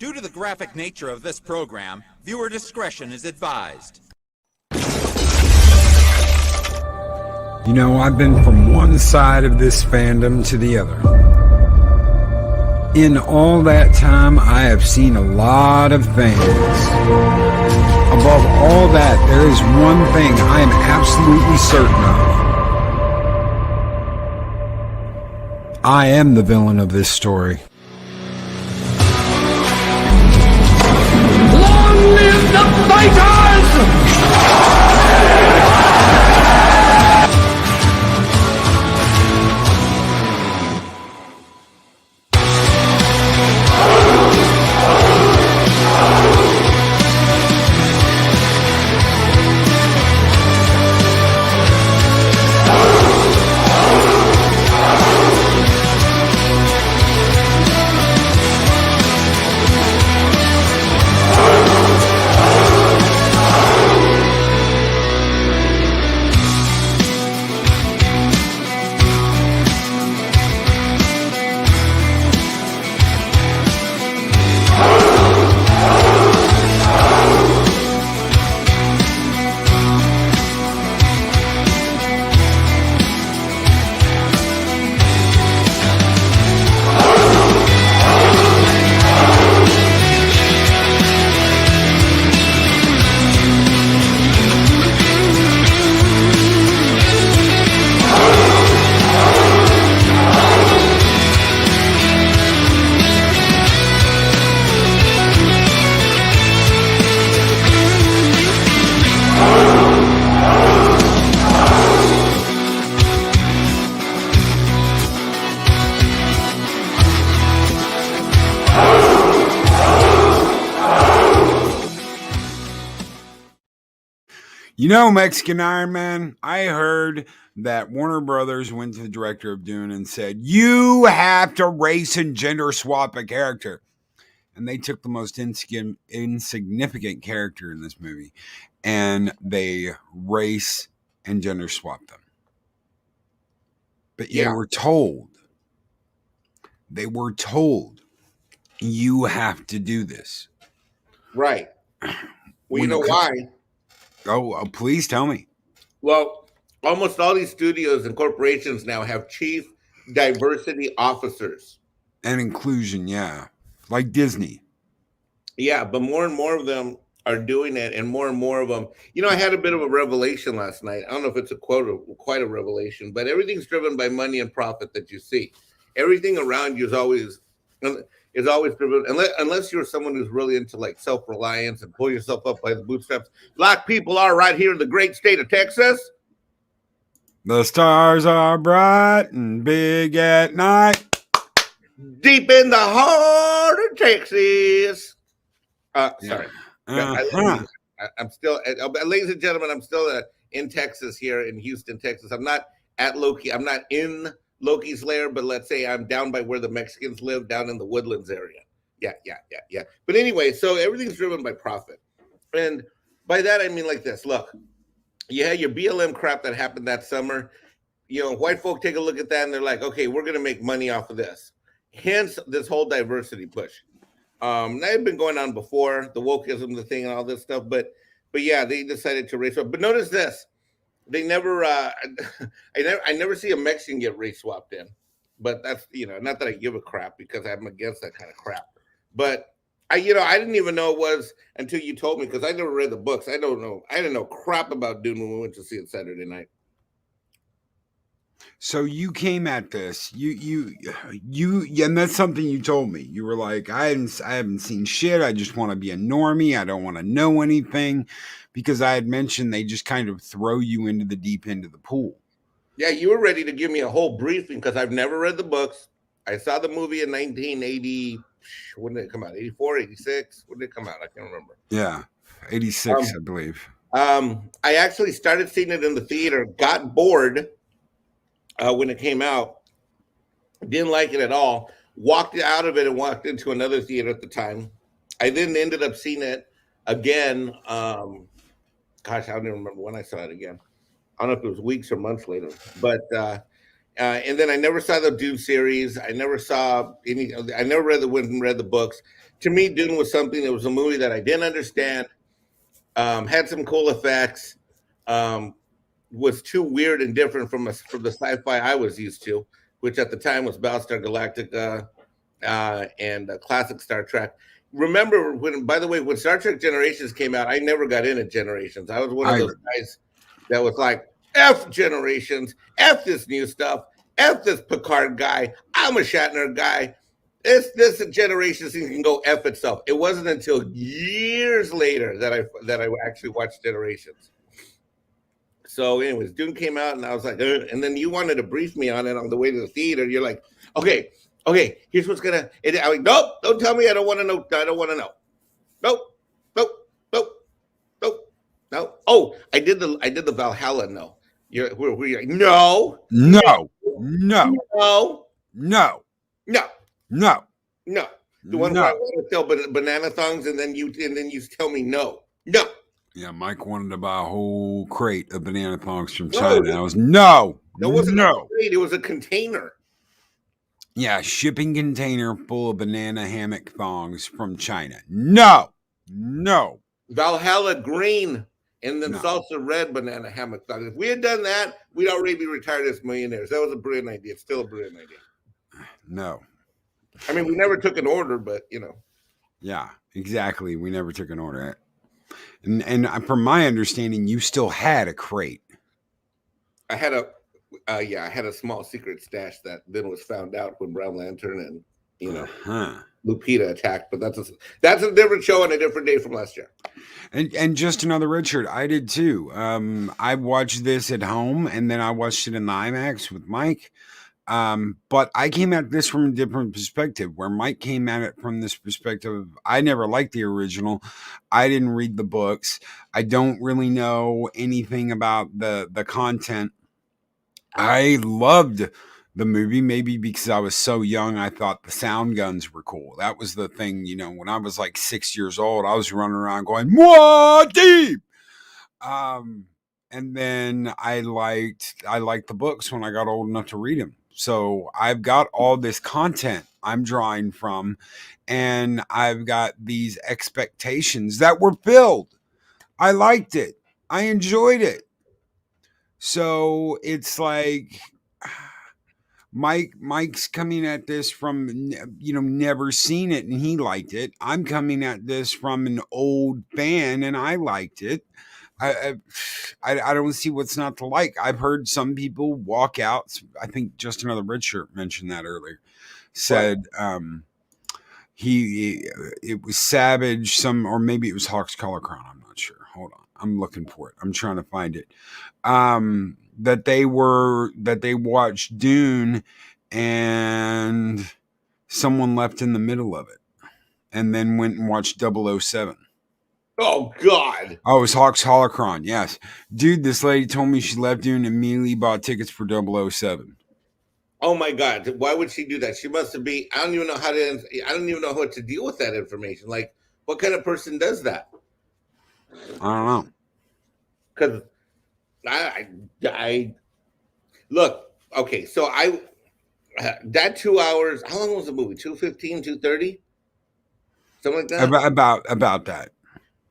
Due to the graphic nature of this program, viewer discretion is advised. You know, I've been from one side of this fandom to the other. In all that time, I have seen a lot of things. Above all that, there is one thing I am absolutely certain of. I am the villain of this story. Long live the fighters! You know, Mexican Ironman, I heard that Warner Brothers went to the director of Dune and said, you have to race and gender swap a character. And they took the most insignificant character in this movie and they race and gender swapped them. But they were told, you have to do this. Right. Well, you know why? Oh, please tell me. Well, almost all these studios and corporations now have chief diversity officers. And inclusion, yeah. Like Disney. Yeah, but more and more of them are doing it, and more of them. You know, I had a bit of a revelation last night. I don't know if it's quite a revelation, but everything's driven by money and profit that you see. Everything around you is always driven, unless you're someone who's really into like self-reliance and pull yourself up by the bootstraps, like people are right here in the great state of Texas. The stars are bright and big at night. Deep in the heart of Texas. Sorry. I'm still, ladies and gentlemen, I'm still in Texas here in Houston, Texas. I'm not at Loki. I'm not in Loki's lair, but let's say I'm down by where the Mexicans live, down in the Woodlands area. Yeah. But anyway, so everything's driven by profit. And by that, I mean like this. Look, you had your BLM crap that happened that summer. You know, white folk take a look at that and they're like, okay, we're going to make money off of this. Hence this whole diversity push. That had been going on before, the wokeism, the thing and all this stuff. But yeah, they decided to race up. But notice this. They never, I never see a Mexican get race swapped in, but that's, you know, not that I give a crap because I'm against that kind of crap, but I didn't even know it was until you told me, because I never read the books. I didn't know crap about Dune when we went to see it Saturday night. So you came at this, you, and that's something you told me. You were like, I haven't seen shit. I just want to be a normie. I don't want to know anything, because I had mentioned they just kind of throw you into the deep end of the pool. Yeah, you were ready to give me a whole briefing because I've never read the books. I saw the movie in 1980. When did it come out? 84, 86? When did it come out? I can't remember. Yeah, 86, I believe. I actually started seeing it in the theater, got bored when it came out, didn't like it at all, walked out of it and walked into another theater at the time. I then ended up seeing it again. Gosh, I don't even remember when I saw it again. I don't know if it was weeks or months later, but And then I never saw the Dune series. I never saw any. I never read the books. To me, Dune was something that was a movie that I didn't understand. Had some cool effects. Was too weird and different from the sci-fi I was used to, which at the time was Battlestar Galactica and classic Star Trek. Remember when? By the way, when Star Trek Generations came out, I never got into Generations. I was one of those guys that was like, "F Generations, F this new stuff, F this Picard guy. I'm a Shatner guy. This Generations thing can go F itself." It wasn't until years later that I actually watched Generations. So, anyways, Dune came out, and I was like, ugh. And then you wanted to brief me on it on the way to the theater. You're like, okay, here's what's gonna. I'm like, nope, don't tell me. I don't want to know. I don't want to know. Nope. Oh, I did the Valhalla. No, you're no. The one where I want to sell banana thongs, and then you tell me no. Yeah, Mike wanted to buy a whole crate of banana thongs from China. And I was no. That wasn't a crate, it was a container. Yeah, shipping container full of banana hammock thongs from China. No. Valhalla green and then salsa red banana hammock thongs. If we had done that, we'd already be retired as millionaires. That was a brilliant idea. It's still a brilliant idea. No. I mean, we never took an order, but you know. Yeah, exactly. We never took an order. And from my understanding, you still had a crate. I had a small secret stash that then was found out when Brown Lantern and Lupita attacked. But that's a different show and a different day from last year. And just another Richard, I did too. I watched this at home, and then I watched it in the IMAX with Mike. But I came at this from a different perspective, where Mike came at it from this perspective. I never liked the original. I didn't read the books. I don't really know anything about the content. I loved the movie, maybe because I was so young. I thought the sound guns were cool. That was the thing, when I was like 6 years old, I was running around going, "What deep?" And then I liked the books when I got old enough to read them. So I've got all this content I'm drawing from, and I've got these expectations that were filled. I liked it. I enjoyed it. So it's like Mike's coming at this from, never seen it, and he liked it. I'm coming at this from an old fan, and I liked it. I don't see what's not to like. I've heard some people walk out. I think just another red shirt mentioned that earlier. Said it was Savage, or maybe it was Hawk's Collar Crown. I'm not sure. Hold on, I'm looking for it. I'm trying to find it. That they watched Dune, and someone left in the middle of it, and then went and watched 007. Oh, God. Oh, it was Hawk's Holocron. Yes. Dude, this lady told me she left Dune and immediately bought tickets for 007. Oh, my God. Why would she do that? She must have been. I don't even know what to deal with that information. Like, what kind of person does that? I don't know. Because I look, okay, so that 2 hours, how long was the movie? 2:15, 2:30? Something like that? About that.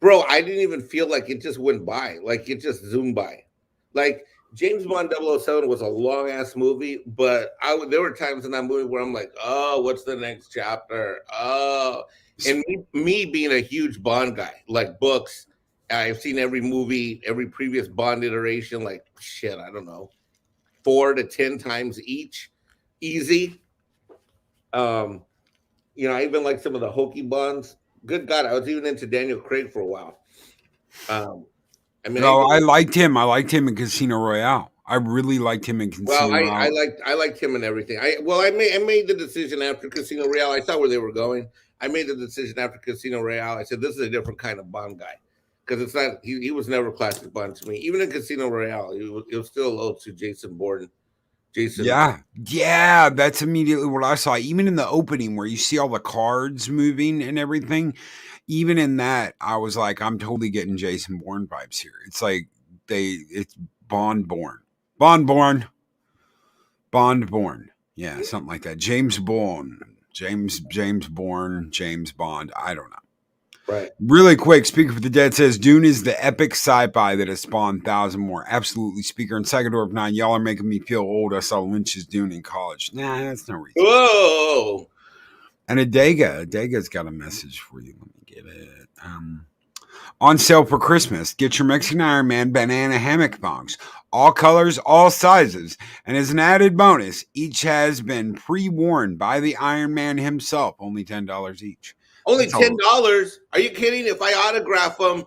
Bro, I didn't even feel like it just went by. Like it just zoomed by. Like James Bond 007 was a long ass movie, but there were times in that movie where I'm like, oh, what's the next chapter? Oh, and me being a huge Bond guy, like books, I've seen every movie, every previous Bond iteration, like shit, I don't know, 4 to 10 times each, easy. I even like some of the hokey Bonds. Good God, I was even into Daniel Craig for a while. I liked him. I liked him in Casino Royale. I really liked him in Casino Royale. I liked him in everything. I made the decision after Casino Royale. I saw where they were going. I made the decision after Casino Royale. I said, this is a different kind of Bond guy. Because it's not, he was never classic Bond to me. Even in Casino Royale, it was still low to Jason Bourne. Yeah, that's immediately what I saw. Even in the opening where you see all the cards moving and everything, even in that, I was like, I'm totally getting Jason Bourne vibes here. It's like it's Bond born. Bond-born. Yeah, something like that. James Bond. James Bourne, James Bond. I don't know. Right. Really quick, Speaker for the Dead says Dune is the epic sci-fi that has spawned 1,000 more. Absolutely, Speaker. And Psychodorp 9, y'all are making me feel old. I saw Lynch's Dune in college. Nah, that's no reason. Whoa. And Adega's got a message for you. Let me get it. On sale for Christmas. Get your Mexican Ironman banana hammock thongs. All colors, all sizes. And as an added bonus, each has been pre-worn by the Iron Man himself. Only $10 each. Only $10? Are you kidding? If I autograph them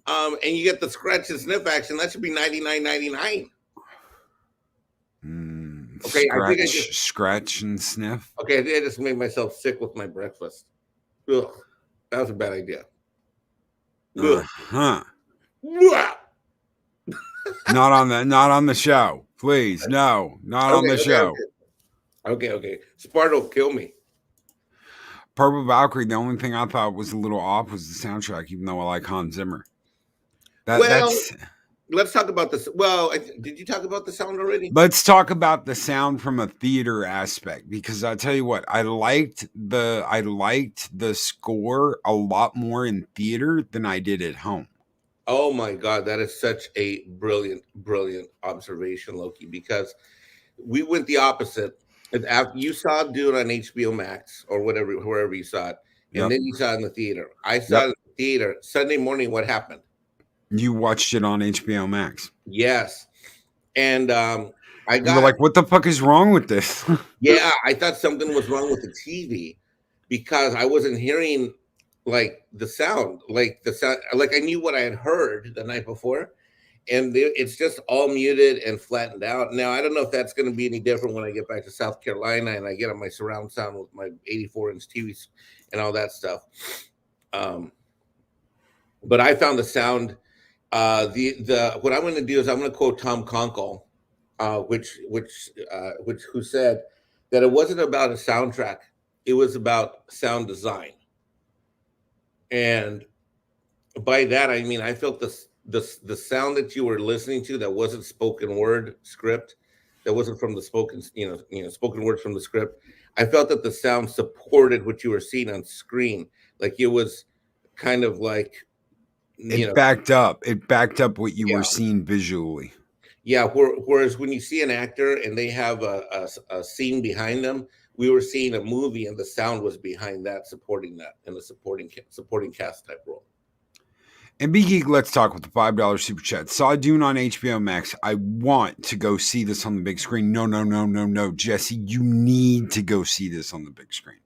and you get the scratch and sniff action, that should be $99.99. Okay, scratch and sniff. Okay, I just made myself sick with my breakfast. Ugh, that was a bad idea. Not on the show, please. No, not on the show. Okay. Sparto, kill me. Purple Valkyrie. The only thing I thought was a little off was the soundtrack, even though I like Hans Zimmer. Let's talk about this. Well, did you talk about the sound already? Let's talk about the sound from a theater aspect, because I tell you what, I liked the score a lot more in theater than I did at home. Oh my God, that is such a brilliant observation, Loki, because we went the opposite. After you saw Dune on HBO Max or wherever you saw it, and then you saw it in the theater. I saw it in the theater. Sunday morning, what happened? You watched it on HBO Max. Yes. And you were like, what the fuck is wrong with this? Yeah, I thought something was wrong with the TV because I wasn't hearing like the sound. Like I knew what I had heard the night before, and it's just all muted and flattened out. Now, I don't know if that's going to be any different when I get back to South Carolina and I get on my surround sound with my 84-inch TVs and all that stuff. But I found the sound. What I'm going to do is I'm going to quote Tom Conkle, who said that it wasn't about a soundtrack, it was about sound design. And by that I mean I felt the sound that you were listening to that wasn't spoken word script, that wasn't from the spoken words from the script. I felt that the sound supported what you were seeing on screen, like it was kind of like. It backed up what you were seeing visually. Yeah. Whereas when you see an actor and they have a scene behind them, we were seeing a movie and the sound was behind that, supporting that in the supporting cast type role. And Big Geek, let's talk with the $5 super chat. Saw Dune on HBO Max. I want to go see this on the big screen. No, Jesse, you need to go see this on the big screen.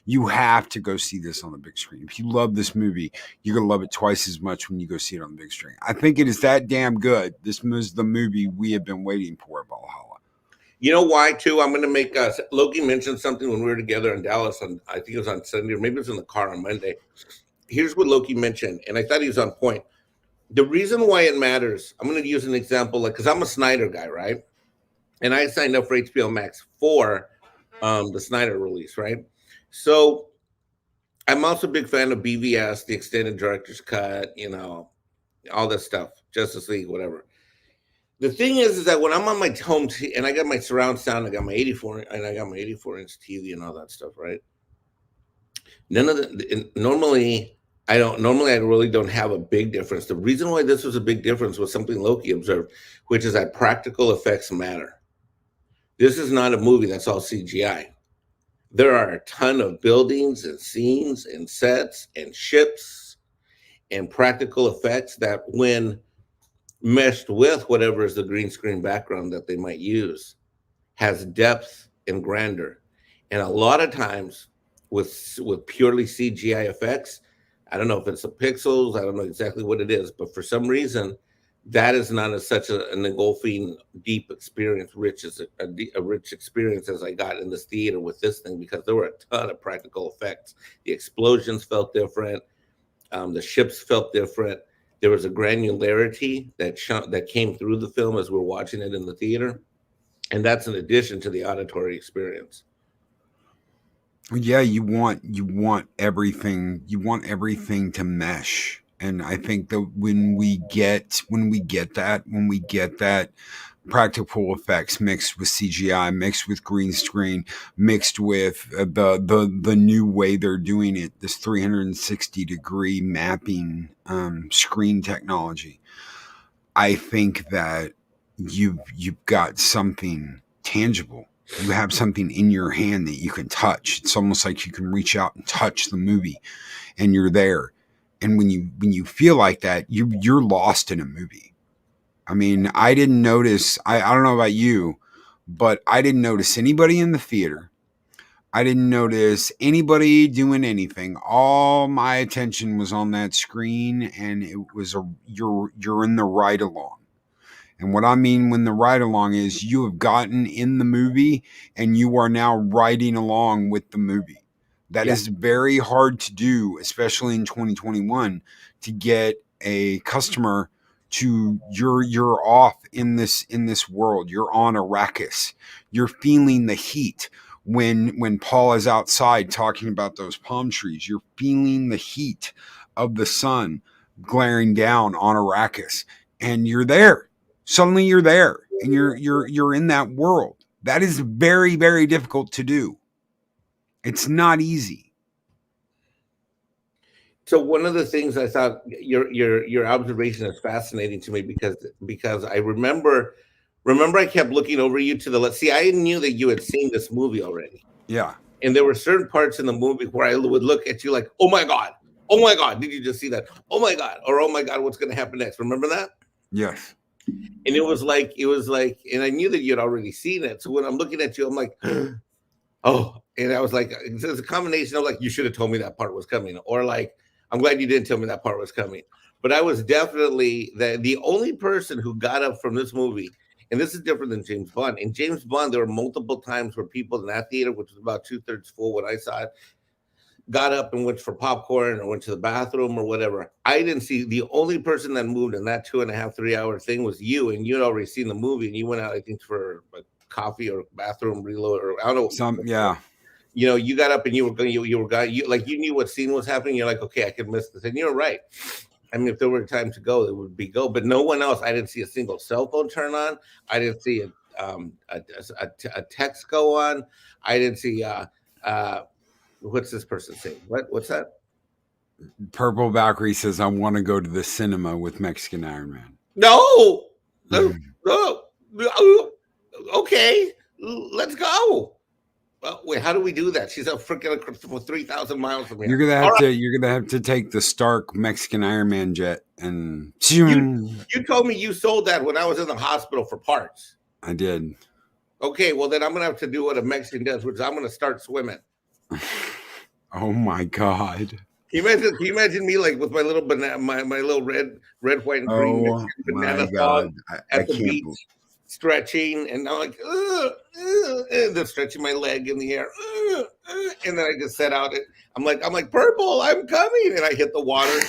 You have to go see this on the big screen. If you love this movie, you're going to love it twice as much when you go see it on the big screen. I think it is that damn good. This is the movie we have been waiting for, Valhalla. You know why, too? I'm going to make Loki mentioned something when we were together in Dallas, I think it was on Sunday, or maybe it was in the car on Monday. Here's what Loki mentioned, and I thought he was on point. The reason why it matters, I'm going to use an example, because I'm a Snyder guy, right? And I signed up for HBO Max for the Snyder release, right? So I'm also a big fan of BVS, the extended director's cut, all this stuff, Justice League, whatever. The thing is that when I'm on my home and I got my surround sound, I got my 84-inch TV and all that stuff, right? Normally I really don't have a big difference. The reason why this was a big difference was something Loki observed, which is that practical effects matter. This is not a movie that's all CGI. There are a ton of buildings and scenes and sets and ships and practical effects that, when meshed with whatever is the green screen background that they might use, has depth and grandeur. And a lot of times with purely CGI effects, I don't know if it's the pixels, I don't know exactly what it is, but for some reason, that is not such an engulfing, deep experience, a rich experience as I got in this theater with this thing, because there were a ton of practical effects. The explosions felt different. The ships felt different. There was a granularity that came through the film as we're watching it in the theater. And that's in addition to the auditory experience. Yeah, you want everything. You want everything to mesh. And I think that when we get that practical effects mixed with CGI, mixed with green screen, mixed with the new way they're doing it, this 360-degree mapping screen technology. I think that you've got something tangible. You have something in your hand that you can touch. It's almost like you can reach out and touch the movie, and you're there. And when you feel like that, you're lost in a movie. I mean, I didn't notice, I don't know about you, but I didn't notice anybody in the theater. I didn't notice anybody doing anything. All my attention was on that screen, and it was you're in the ride along. And what I mean when the ride along is you have gotten in the movie and you are now riding along with the movie. That is very hard to do, especially in 2021, to get a customer to you're off in this world. You're on Arrakis. You're feeling the heat when Paul is outside talking about those palm trees. You're feeling the heat of the sun glaring down on Arrakis, and you're there. Suddenly you're there, and you're in that world. That is very, very difficult to do. It's not easy. So one of the things I thought your observation is fascinating to me because I remember I kept looking over you to the left. See, I knew that you had seen this movie already. Yeah. And there were certain parts in the movie where I would look at you like, oh my God, did you just see that? Oh my God, or oh my God, what's going to happen next? Remember that? Yes. And it was like, and I knew that you had already seen it. So when I'm looking at you, I'm like, oh, and I was like, it's a combination of like, you should have told me that part was coming, or like, I'm glad you didn't tell me that part was coming. But I was definitely the only person who got up from this movie, and this is different than James Bond. In James Bond, there were multiple times where people in that theater, which was about 2/3 full when I saw it, got up and went for popcorn or went to the bathroom or whatever. I didn't see, the only person that moved in that 2.5, 3 hour thing was you, and you had already seen the movie, and you went out, I think, for a coffee or bathroom reload, or I don't know. Yeah. You know, you got up and you were going, you knew what scene was happening. You're like, okay, I could miss this. And you're right. I mean, if there were time to go, it would be go. But no one else. I didn't see a single cell phone turn on. I didn't see a text go on. I didn't see what's this person saying? What's that? Purple Valkyrie says, I want to go to the cinema with Mexican Ironman. No. Okay, let's go. Well, wait, how do we do that? She's a freaking 3,000 miles from here. You're gonna have to take the Stark Mexican Ironman jet, and you told me you sold that when I was in the hospital for parts. I did. Okay, well then I'm gonna have to do what a Mexican does, which is I'm gonna start swimming. Oh my God! Can you imagine me like with my little banana, my little red, white, and green banana song at the beach, stretching, and I'm like, and then stretching my leg in the air, and then I just set out it. I'm like, Purple, I'm coming, and I hit the water.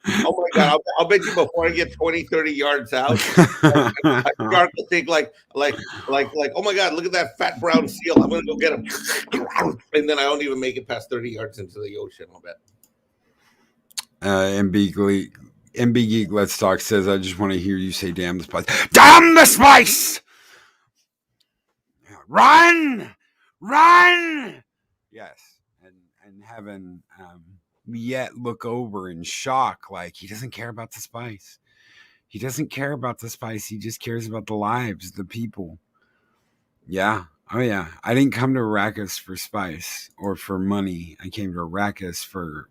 Oh my God, I'll bet you before I get 20, 30 yards out, I start to think like, oh my God, look at that fat brown seal. I'm gonna go get him, and then I don't even make it past 30 yards into the ocean. I'll bet. MB Geek Let's Talk says, I just want to hear you say damn the spice. Damn the spice! Run! Yes. And having yet look over in shock, like he doesn't care about the spice. He doesn't care about the spice. He just cares about the lives, the people. Yeah. Oh yeah. I didn't come to Arrakis for spice or for money. I came to Arrakis for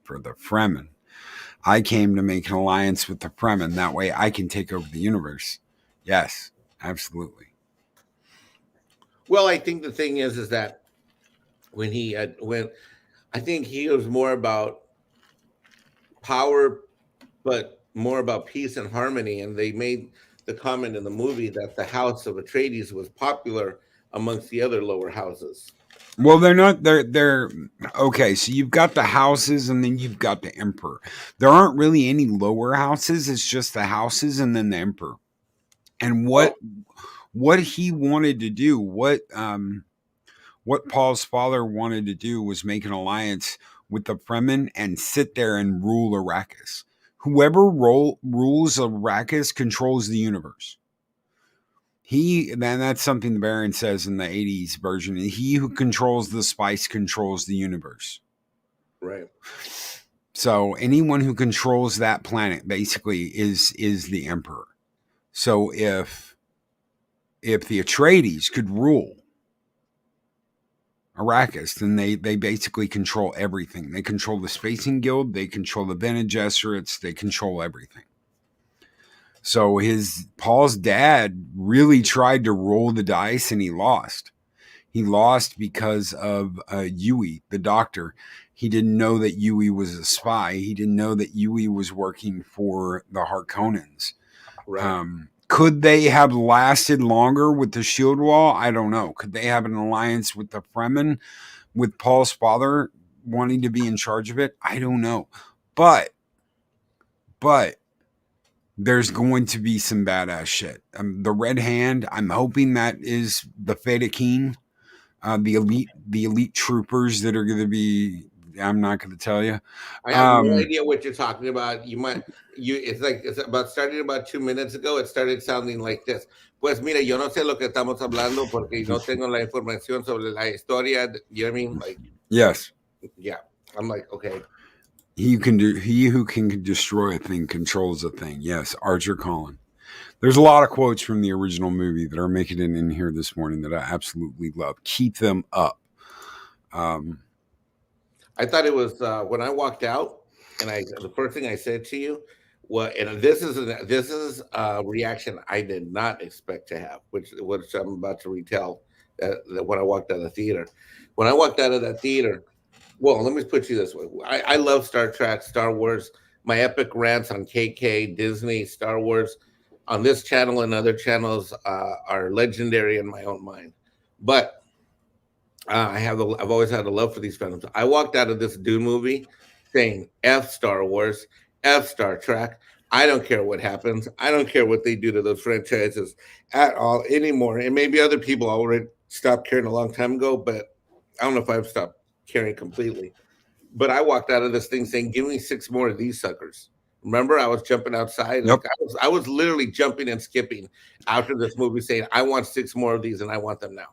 the Fremen. I came to make an alliance with the Fremen. That way I can take over the universe. Yes, absolutely. Well, I think the thing is that when I think he was more about power, but more about peace and harmony. And they made the comment in the movie that the House of Atreides was popular amongst the other lower houses. Well, they're not. They're okay. So you've got the houses, and then you've got the emperor. There aren't really any lower houses. It's just the houses, and then the emperor. And what he wanted to do, what Paul's father wanted to do, was make an alliance with the Fremen and sit there and rule Arrakis. Whoever rules Arrakis controls the universe. That's something the Baron says in the 80s version. He who controls the spice controls the universe. Right. So anyone who controls that planet basically is the emperor. So if the Atreides could rule Arrakis, then they basically control everything. They control the Spacing Guild, they control the Bene Gesserits, they control everything. So Paul's dad really tried to roll the dice and he lost. He lost because of Yui, the doctor. He didn't know that Yui was a spy. He didn't know that Yui was working for the Harkonnens. Right. Could they have lasted longer with the shield wall? I don't know. Could they have an alliance with the Fremen, with Paul's father wanting to be in charge of it? I don't know. But there's going to be some badass shit. The Red Hand, I'm hoping that is the Fedaykin, the elite troopers that are going to be. I'm not going to tell you. I have no idea what you're talking about. It's about starting about 2 minutes ago. It started sounding like this. Pues mira, yo no sé lo que estamos hablando porque no tengo la información sobre la historia. You know what I mean? Like, yes. Yeah. I'm like, okay. He who can destroy a thing controls a thing. Yes, Archer Collin. There's a lot of quotes from the original movie that are making it in here this morning that I absolutely love. Keep them up. I thought it was when I walked out, and the first thing I said to you, and this is a reaction I did not expect to have, which I'm about to retell that when I walked out of the theater. When I walked out of that theater, well, let me put you this way: I love Star Trek, Star Wars. My epic rants on KK, Disney, Star Wars, on this channel and other channels are legendary in my own mind. But I've always had a love for these films. I walked out of this Dune movie saying F Star Wars, F Star Trek. I don't care what happens. I don't care what they do to those franchises at all anymore. And maybe other people already stopped caring a long time ago, but I don't know if I've stopped caring completely. But I walked out of this thing saying, give me 6 more of these suckers. Remember, I was jumping outside. Yep. Like I was literally jumping and skipping after this movie saying, I want 6 more of these and I want them now.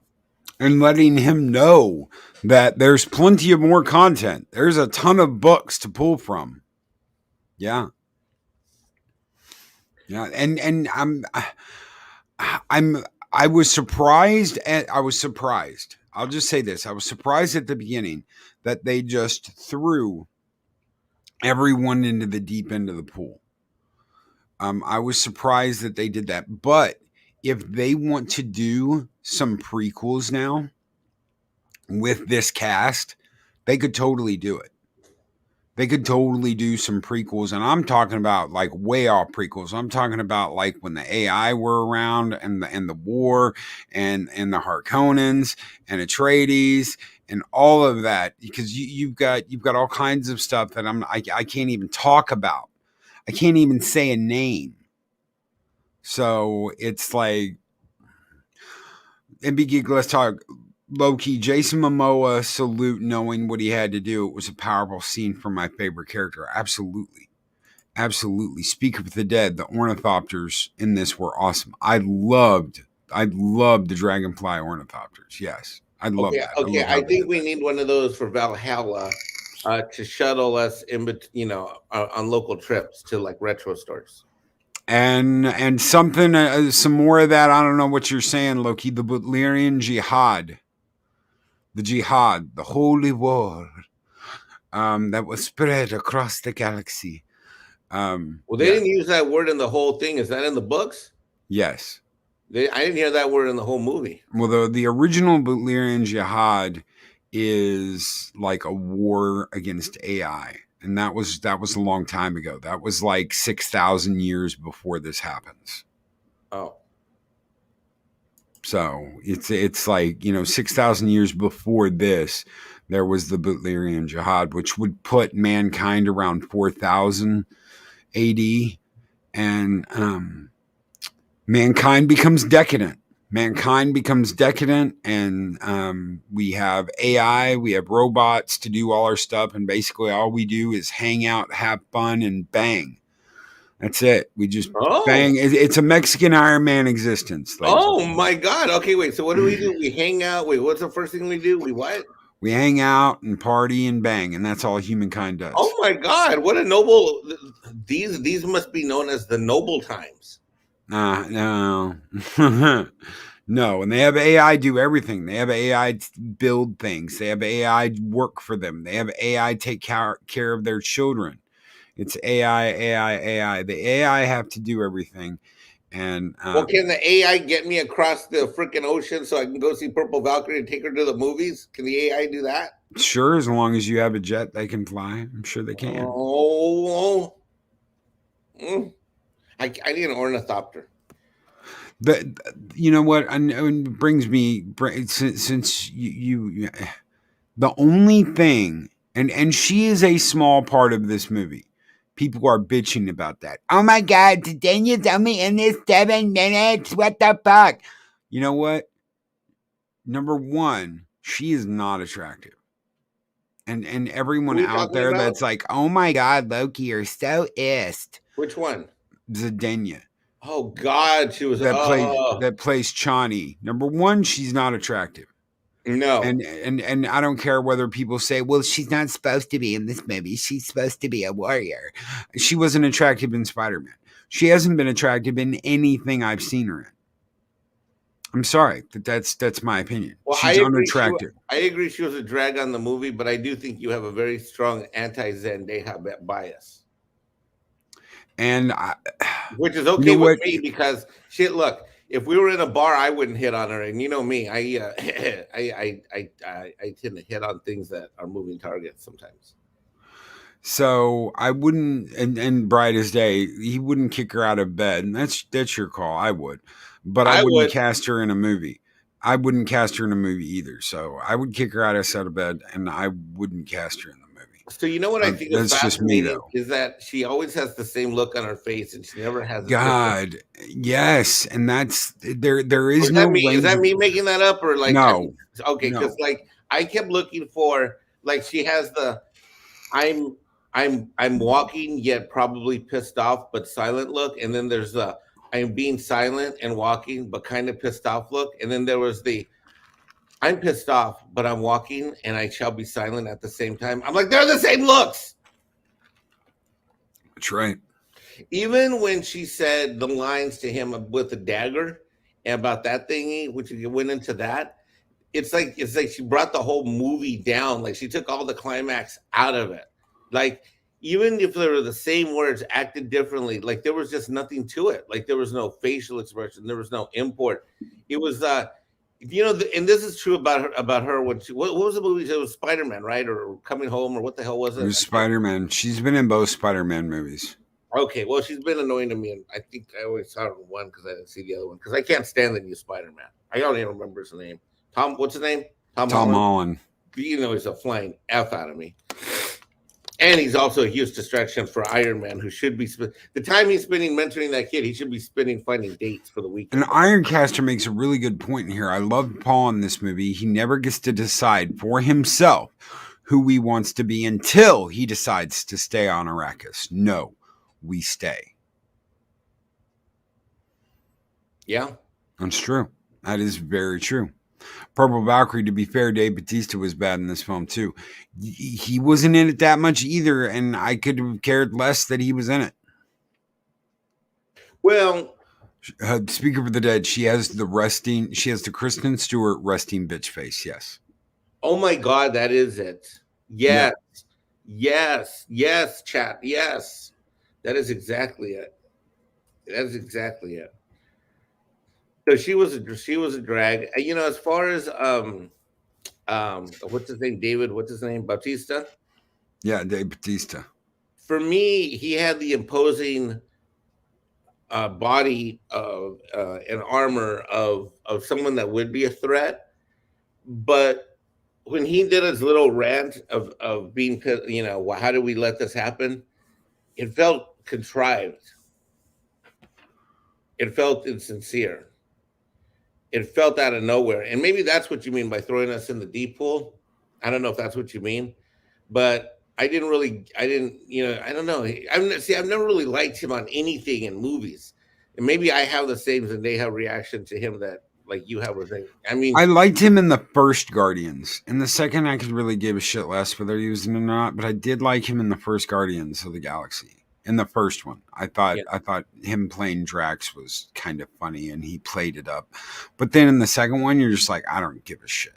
And letting him know that there's plenty of more content. There's a ton of books to pull from. Yeah. Yeah. And I was surprised. I'll just say this. I was surprised at the beginning that they just threw everyone into the deep end of the pool. I was surprised that they did that. But if they want to do some prequels now with this cast, they could totally do it. They could totally do some prequels. And I'm talking about like way off prequels. I'm talking about like when the AI were around and the war and the Harkonnens and Atreides and all of that, because you've got all kinds of stuff that I can't even talk about. I can't even say a name. So it's like, let's talk Loki. Jason Momoa, salute, knowing what he had to do. It was a powerful scene for my favorite character. Absolutely. Absolutely. Speak of the Dead, the ornithopters in this were awesome. I loved the dragonfly ornithopters. Yes. I love that. Okay, I think we need one of those for Valhalla to shuttle us on local trips to like retro stores. And something, some more of that. I don't know what you're saying, Loki. The Butlerian Jihad, the holy war, that was spread across the galaxy. Well, they didn't use that word in the whole thing. Is that in the books? Yes. I didn't hear that word in the whole movie. Well, the original Butlerian Jihad is like a war against AI. And that was a long time ago. That was like 6,000 years before this happens. Oh. So it's like, 6,000 years before this, there was the Butlerian Jihad, which would put mankind around 4,000 AD. And mankind becomes decadent. And we have AI, we have robots to do all our stuff, and basically all we do is hang out, have fun, and bang. That's it. We just Oh. bang. It's a Mexican Ironman existence. Oh my God. Okay, wait. So what do? We hang out. Wait, what's the first thing we do? We what? We hang out and party and bang, and that's all humankind does. Oh my God. What a noble. These must be known as the noble times. No. No, and they have AI do everything. They have AI build things. They have AI work for them. They have AI take care of their children. It's AI. The AI have to do everything. And well, can the AI get me across the freaking ocean so I can go see Purple Valkyrie and take her to the movies? Can the AI do that? Sure, as long as you have a jet they can fly. I'm sure they can. I need an ornithopter. But you know what? And brings me since you the only thing, and she is a small part of this movie. People are bitching about that. Oh my God, Daniel's only in this 7 minutes. What the fuck? You know what? Number one, she is not attractive. And everyone out there that's like, oh my God, Loki, you're so ist. Which one? Zendaya. Oh God, she was that plays Chani. Number one, she's not attractive. No. And I don't care whether people say, well, she's not supposed to be in this movie. She's supposed to be a warrior. She wasn't attractive in Spider-Man. She hasn't been attractive in anything I've seen her in. I'm sorry, but that's my opinion. Well, she's unattractive. I agree she was a drag on the movie, but I do think you have a very strong anti-Zendaya bias. And which is okay with me because shit, look, if we were in a bar, I wouldn't hit on her. And you know me, I tend to hit on things that are moving targets sometimes. So I wouldn't, and Bright as Day, he wouldn't kick her out of bed. And that's your call. I would, but I wouldn't cast her in a movie. I wouldn't cast her in a movie either. So I would kick her out of bed, and I wouldn't cast her in the movie. So you know what I think is fascinating is that she always has the same look on her face, and she never has. God, yes, and that's there. There is no. Is that me making that up or like? No. Okay, because like I kept looking for like she has the, I'm walking yet probably pissed off but silent look, and then there's the I'm being silent and walking but kind of pissed off look, and then there was the I'm pissed off, but I'm walking and I shall be silent at the same time. I'm like, they're the same looks. That's right. Even when she said the lines to him with the dagger and about that thingy, which you went into that, it's like she brought the whole movie down. Like she took all the climax out of it. Like even if they were the same words acted differently, like there was just nothing to it. Like there was no facial expression, there was no import. It was you know, and this is true about her when she what was the movie? It was Spider-Man, right? Or Coming Home, or what the hell was it? It was Spider-Man. She's been in both Spider-Man movies. Okay, well, she's been annoying to me, and I think I always saw her in one because I didn't see the other one because I can't stand the new Spider-Man. I don't even remember his name. What's his name? Tom Holland. You know, he's a flying F out of me. And he's also a huge distraction for Iron Man, who should be the time he's spending mentoring that kid, he should be spending finding dates for the weekend. And Ironcaster makes a really good point here. I love Paul in this movie. He never gets to decide for himself who he wants to be until he decides to stay on Arrakis. No, we stay. Yeah. That's true. That is very true. Purple Valkyrie, to be fair, Dave Bautista was bad in this film too. He wasn't in it that much either, and I could have cared less that he was in it. Well, Speaker of the Dead, she has the Kristen Stewart resting bitch face. Yes. Oh my God, that is it. Yes. Yeah. Yes, chat. Yes. That is exactly it. That's exactly it. So she was a drag. You know, as far as what's his name? David, what's his name? Bautista? Yeah, Dave Bautista. For me, he had the imposing body of and armor of someone that would be a threat. But when he did his little rant of being, you know, how do we let this happen? It felt contrived. It felt insincere. It felt out of nowhere. And maybe that's what you mean by throwing us in the deep pool. I don't know if that's what you mean, but I didn't, I don't know. I've never really liked him on anything in movies, and maybe I have the same Zendaya reaction to him that like you have with him. I mean, I liked him in the first Guardians. In the second, I could really give a shit less whether he was in it or not. But I did like him in the first Guardians of the Galaxy. In the first one, I thought him playing Drax was kind of funny, and he played it up. But then in the second one, you're just like, I don't give a shit.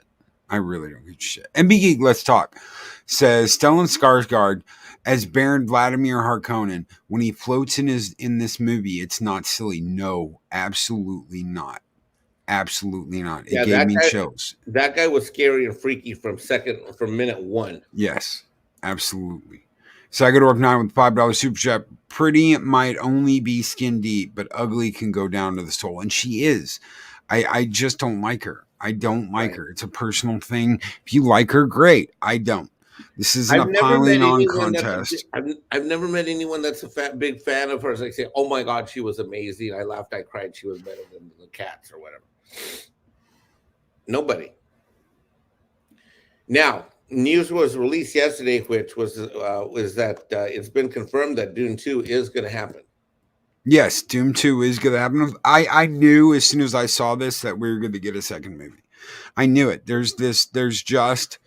I really don't give a shit. And Geek, let's talk. Says Stellan Skarsgård as Baron Vladimir Harkonnen when he floats in this movie. It's not silly. No, absolutely not. Absolutely not. It gave me chills. That guy was scary and freaky from minute one. Yes, absolutely. Sagadorf 9 with $5 super chat. Pretty might only be skin deep, but ugly can go down to the soul. And she is. I just don't like her. I don't like her. It's a personal thing. If you like her, great. I don't. This isn't a piling on contest. I've never met anyone that's a big fan of hers. Like say, oh my God, she was amazing. I laughed, I cried. She was better than the Cats or whatever. Nobody. Now, news was released yesterday, which was that it's been confirmed that Dune 2 is going to happen. Yes, Doom 2 is going to happen. I knew as soon as I saw this that we were going to get a second movie. I knew it. There's just...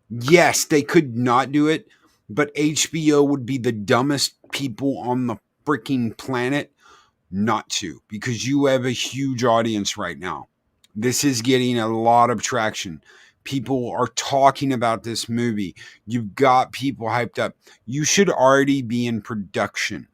Yes, they could not do it, but HBO would be the dumbest people on the freaking planet not to, because you have a huge audience right now. This is getting a lot of traction. People are talking about this movie. You've got people hyped up. You should already be in production.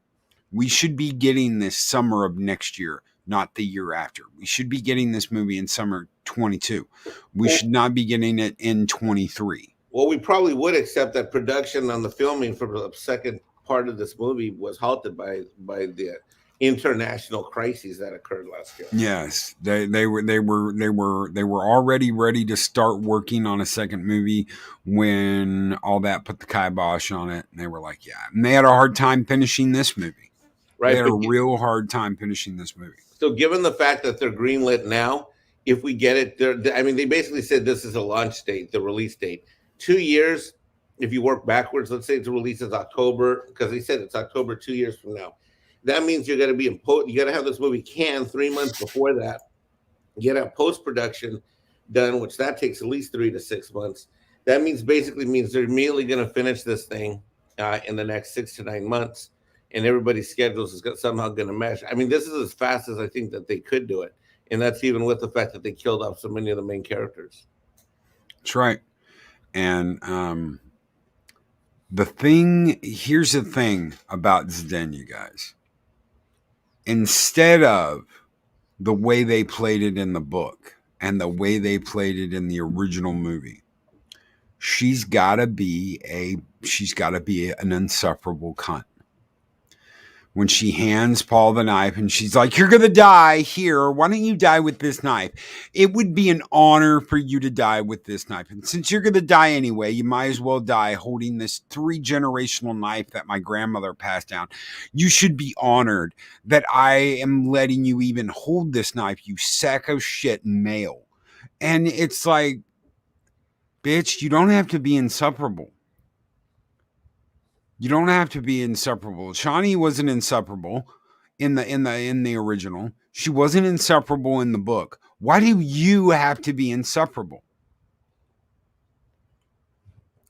We should be getting this summer of next year, not the year after. We should be getting this movie in summer 22. We should not be getting it in 23. Well, we probably would, except that production on the filming for the second part of this movie was halted by the international crises that occurred last year. Yes, they were already ready to start working on a second movie when all that put the kibosh on it, and they were like, yeah, and they had a hard time finishing this movie. Right, they had a real hard time finishing this movie. So, given the fact that they're greenlit now, if we get it, they basically said this is a launch date, the release date. 2 years, if you work backwards, let's say it's released as October, because they said it's October 2 years from now. That means you're going to you got to have this movie canned 3 months before that. You got to have post-production done, which that takes at least 3 to 6 months. That means they're immediately going to finish this thing in the next 6 to 9 months, and everybody's schedules is somehow going to mesh. I mean, this is as fast as I think that they could do it, and that's even with the fact that they killed off so many of the main characters. That's right. And here's the thing about Zendaya, guys. Instead of the way they played it in the book and the way they played it in the original movie, she's got to be an insufferable cunt. When she hands Paul the knife and she's like, you're going to die here. Why don't you die with this knife? It would be an honor for you to die with this knife. And since you're going to die anyway, you might as well die holding this 3-generational knife that my grandmother passed down. You should be honored that I am letting you even hold this knife, you sack of shit male. And it's like, bitch, you don't have to be insufferable. You don't have to be insufferable. Shawnee wasn't insufferable in the original. She wasn't insufferable in the book. Why do you have to be insufferable?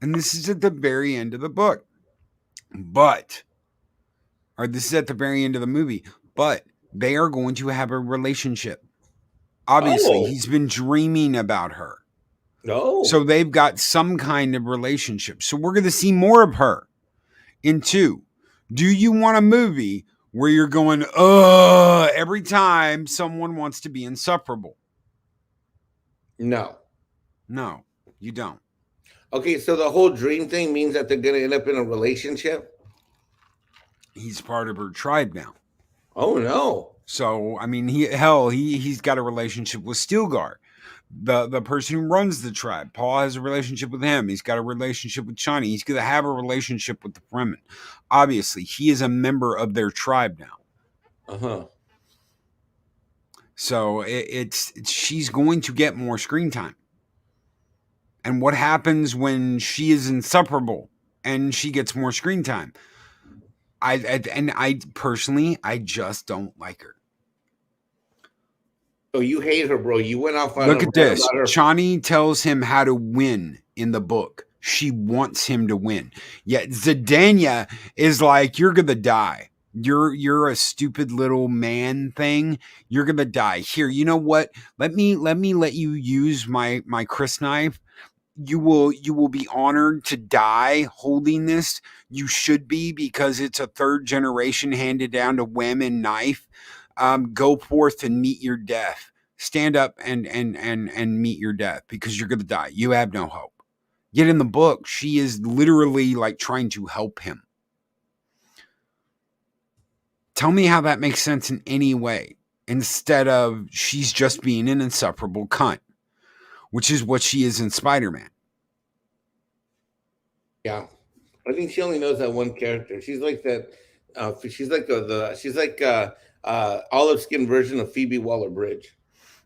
And this is at the very end of the book. This is at the very end of the movie. But they are going to have a relationship. Obviously, he's been dreaming about her. No. So they've got some kind of relationship. So we're going to see more of her. In 2, do you want a movie where you're going, every time someone wants to be insufferable? No, you don't. Okay, so the whole dream thing means that they're going to end up in a relationship? He's part of her tribe now. Oh, no. So, I mean, he's got a relationship with Stilgar. The person who runs the tribe. Paul has a relationship with him. He's got a relationship with Chani. He's going to have a relationship with the Fremen. Obviously, he is a member of their tribe now. Uh-huh. So she's going to get more screen time. And what happens when she is insufferable and she gets more screen time? I personally, I just don't like her. Oh, you hate her, bro. You went off on Look a at this. about her. Chani tells him how to win in the book. She wants him to win. Yet Zidania is like, you're gonna die. You're a stupid little man thing. You're gonna die. Here, you know what? Let me let you use my Chris knife. You will be honored to die holding this. You should be, because it's a third generation handed down to women knife. Go forth and meet your death. Stand up and meet your death, because you're gonna die. You have no hope. Yet in the book, she is literally like trying to help him. Tell me how that makes sense in any way, instead of she's just being an insufferable cunt, which is what she is in Spider-Man. Yeah, I think she only knows that one character. She's like that. She's like olive skin version of Phoebe Waller-Bridge.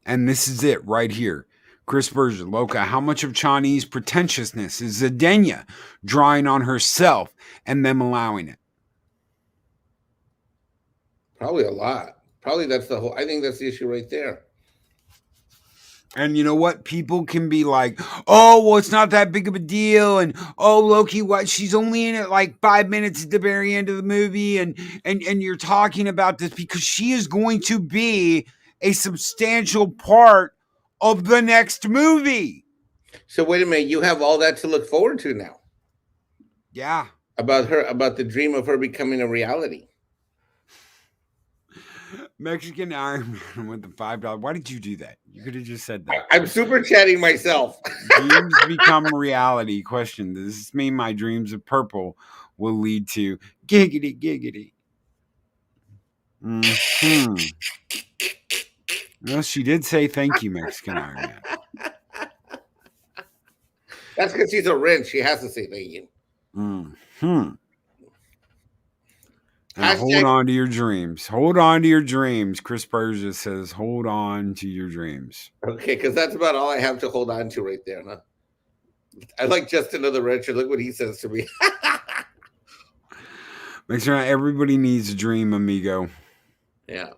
And this is it right here. Chris Berger, Loka, how much of Chani's pretentiousness is Zidania drawing on herself and them allowing it? Probably a lot. Probably that's the whole. I think that's the issue right there. And you know what? People can be like, oh, well, it's not that big of a deal. And, oh, Loki, what? She's only in it like 5 minutes at the very end of the movie. And you're talking about this because she is going to be a substantial part of the next movie. So wait a minute. You have all that to look forward to now. Yeah. About her, about the dream of her becoming a reality. Mexican Ironman with the $5. Why did you do that? You could have just said that. I'm super chatting myself. Dreams become reality. Question: does this mean my dreams of purple will lead to giggity giggity? Well, she did say thank you, Mexican Ironman. That's because she's a wrench. She has to say thank you. And hold on to your dreams. Hold on to your dreams. Chris Berger says, hold on to your dreams. Okay, because that's about all I have to hold on to right there, huh? I like just another wrencher. Look what he says to me. Make sure not everybody needs a dream, amigo. Yeah.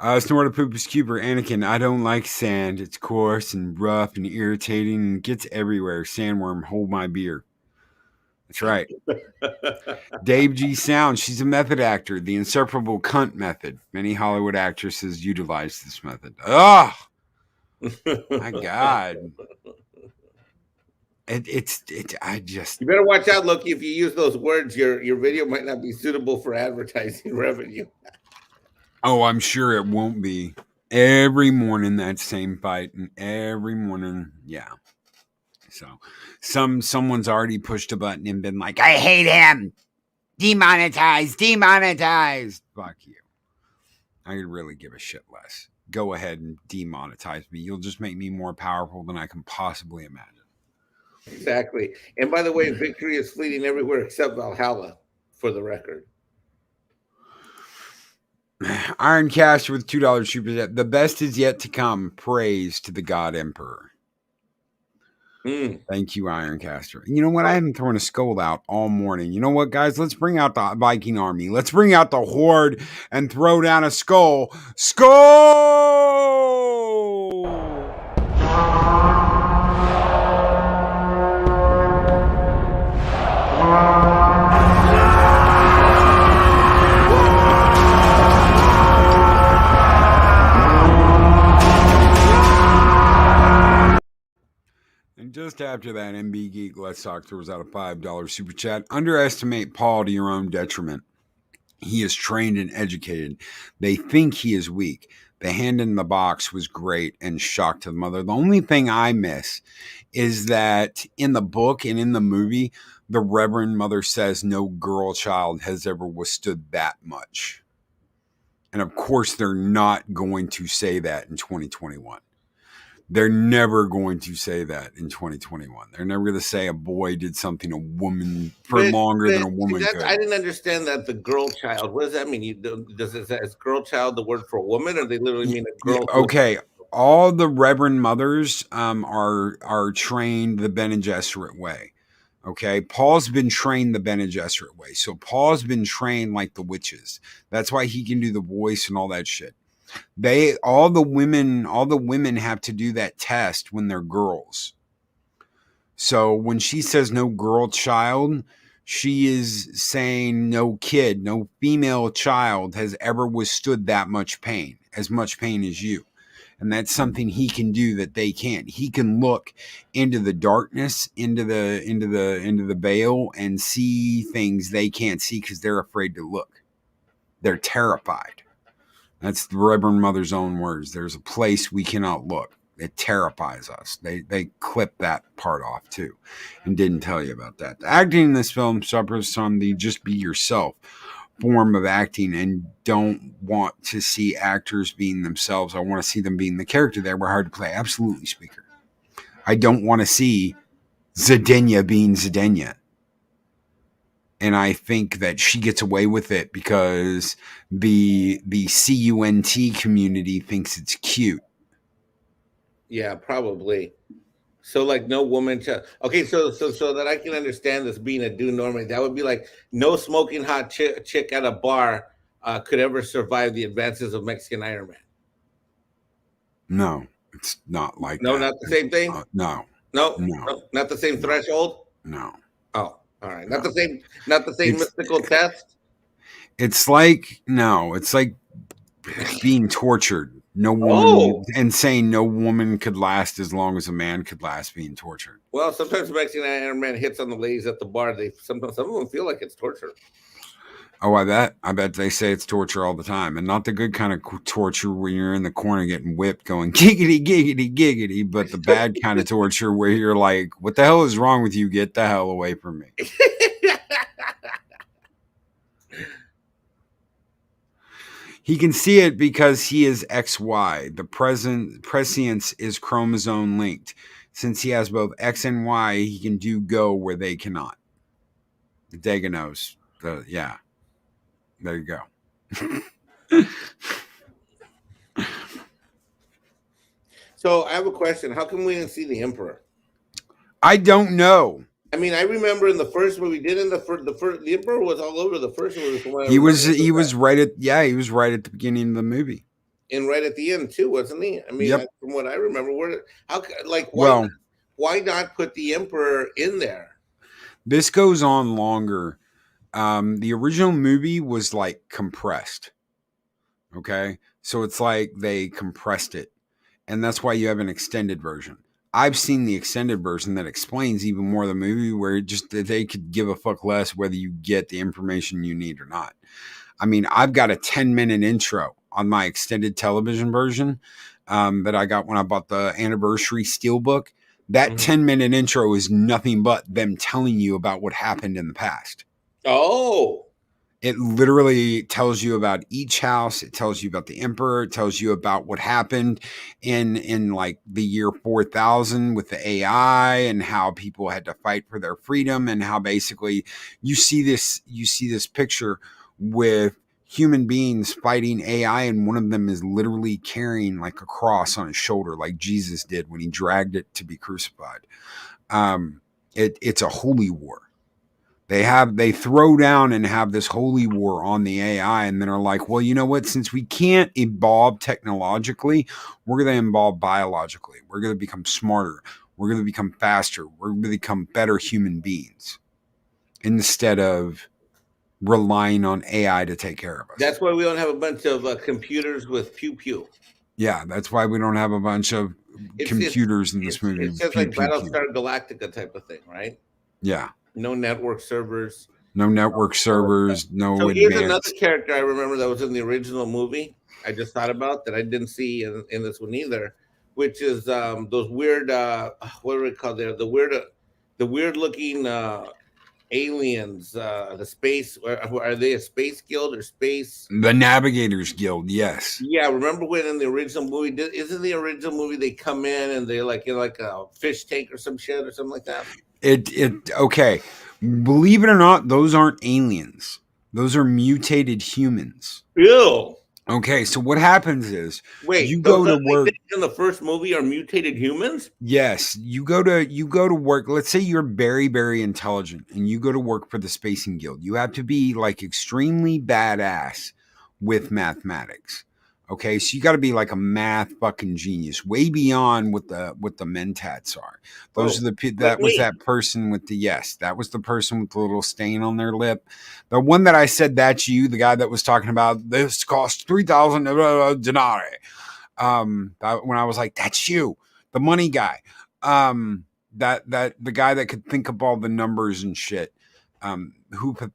Snorta Poopus Cuber, Anakin, I don't like sand. It's coarse and rough and irritating and gets everywhere. Sandworm, hold my beer. That's right. Dave G. Sound, she's a method actor. The insufferable cunt method. Many Hollywood actresses utilize this method. Oh, my God. I just. You better watch out, Loki. If you use those words, your video might not be suitable for advertising revenue. Oh, I'm sure it won't be. Every morning, that same fight. And every morning, yeah. So someone's already pushed a button and been like, I hate him. Demonetized. Fuck you. I could really give a shit less. Go ahead and demonetize me. You'll just make me more powerful than I can possibly imagine. Exactly. And by the way, victory is fleeting everywhere except Valhalla, for the record. Ironcaster with $2 super chat. The best is yet to come. Praise to the God Emperor. Thank you, Ironcaster. You know what? I haven't thrown a skull out all morning. You know what, guys? Let's bring out the Viking army. Let's bring out the horde and throw down a skull. Skull! And just after that, MB Geek Let's Talk throws out a $5 super chat. Underestimate Paul to your own detriment. He is trained and educated. They think he is weak. The hand in the box was great and shock to the mother. The only thing I miss is that in the book and in the movie, the Reverend Mother says no girl child has ever withstood that much. And of course, they're not going to say that in 2021. They're never going to say that in 2021. They're never going to say a boy did something a woman for longer than a woman could. I didn't understand that the girl child. What does that mean? Does it say as girl child the word for a woman, or they literally mean a girl? Okay. all the Reverend Mothers are trained the Bene Gesserit way. Okay, Paul's been trained the Bene Gesserit way. So Paul's been trained like the witches. That's why he can do the voice and all that shit. All the women have to do that test when they're girls. So when she says no girl child, she is saying no kid, no female child has ever withstood that much pain, as much pain as you. And that's something he can do that they can't. He can look into the darkness, into the veil, and see things they can't see because they're afraid to look. They're terrified. That's the Reverend Mother's own words. There's a place we cannot look. It terrifies us. They clipped that part off too, and didn't tell you about that. The acting in this film suffers from the just be yourself form of acting, and don't want to see actors being themselves. I want to see them being the character they were hard to play. Absolutely, speaker. I don't want to see Zedenya being Zedenya. And I think that she gets away with it because the CUNT community thinks it's cute. Yeah, probably. So like no woman okay, so that I can understand this being a Dune normally, that would be like no smoking hot chick at a bar could ever survive the advances of Mexican Ironman. No, it's not like no, that. not the same thing. No, not the same threshold. No. Oh, all right, not the same mystical test. It's like being tortured. No woman, and saying no woman could last as long as a man could last being tortured. Well, sometimes Mexican Ironman hits on the ladies at the bar. Some of them feel like it's torture. Oh, I bet they say it's torture all the time, and not the good kind of torture where you're in the corner getting whipped, going giggity, giggity, giggity, but the bad kind of torture where you're like, "What the hell is wrong with you? Get the hell away from me." He can see it because he is XY. The prescience is chromosome linked. Since he has both X and Y, he can do go where they cannot. The Deganos. Yeah. There you go. So I have a question. How come we didn't see the Emperor? I don't know. I mean, I remember in the first movie, the Emperor was all over the first movie. He was right at the beginning of the movie, and right at the end too, wasn't he? I mean, yep. From what I remember, why not put the Emperor in there? This goes on longer. The original movie was like compressed. Okay, so it's like they compressed it, and that's why you have an extended version. I've seen the extended version that explains even more of the movie, where they could give a fuck less whether you get the information you need or not. I mean, I've got a 10-minute intro on my extended television version that I got when I bought the anniversary steelbook. That 10-minute intro is nothing but them telling you about what happened in the past. Oh. It literally tells you about each house. It tells you about the Emperor. It tells you about what happened in like the year 4000 with the AI and how people had to fight for their freedom, and how basically you see this picture with human beings fighting AI, and one of them is literally carrying like a cross on his shoulder, like Jesus did when he dragged it to be crucified. It's a holy war. They throw down and have this holy war on the AI, and then are like, well, you know what? Since we can't evolve technologically, we're going to evolve biologically. We're going to become smarter. We're going to become faster. We're going to become better human beings instead of relying on AI to take care of us. That's why we don't have a bunch of computers with pew-pew. Yeah, that's why we don't have a bunch of computers in this movie. It's just like Battlestar Galactica type of thing, right? Yeah. No network servers. No network servers. No. So here's another character I remember that was in the original movie. I just thought about that I didn't see in this one either, which is those weird. What do we call there? The weird looking aliens. The space. Are they a space guild or space? The Navigators Guild. Yes. Yeah. Remember when in the original movie? Isn't the original movie they come in and they're like in like a fish tank or some shit or something like that? Okay. Believe it or not, those aren't aliens. Those are mutated humans. Ew. Okay, so what happens is Wait, you those go to ugly work. things in the first movie are mutated humans? Yes, you go to work. Let's say you're very, very intelligent and you go to work for the Spacing Guild. You have to be like extremely badass with mathematics. Okay, so you got to be like a math fucking genius, way beyond what the mentats are. Those are Like that was me. that person with the yes, that was the person with the little stain on their lip. The one that I said that's you, the guy that was talking about this cost 3,000 denarii. When I was like, that's you, the money guy. That the guy that could think up all the numbers and shit. Hooper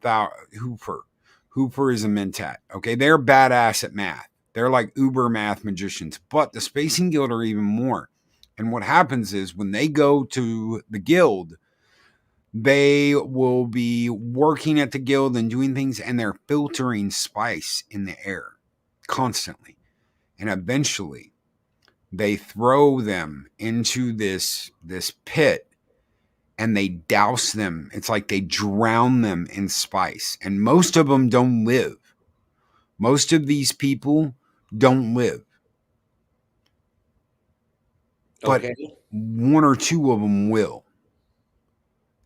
is a mentat. Okay, they're badass at math. They're like uber math magicians, but the Spacing Guild are even more. And what happens is when they go to the guild, they will be working at the guild and doing things, and they're filtering spice in the air constantly. And eventually they throw them into this pit and they douse them. It's like they drown them in spice. And most of them don't live. Most of these people don't live. But one or two of them will.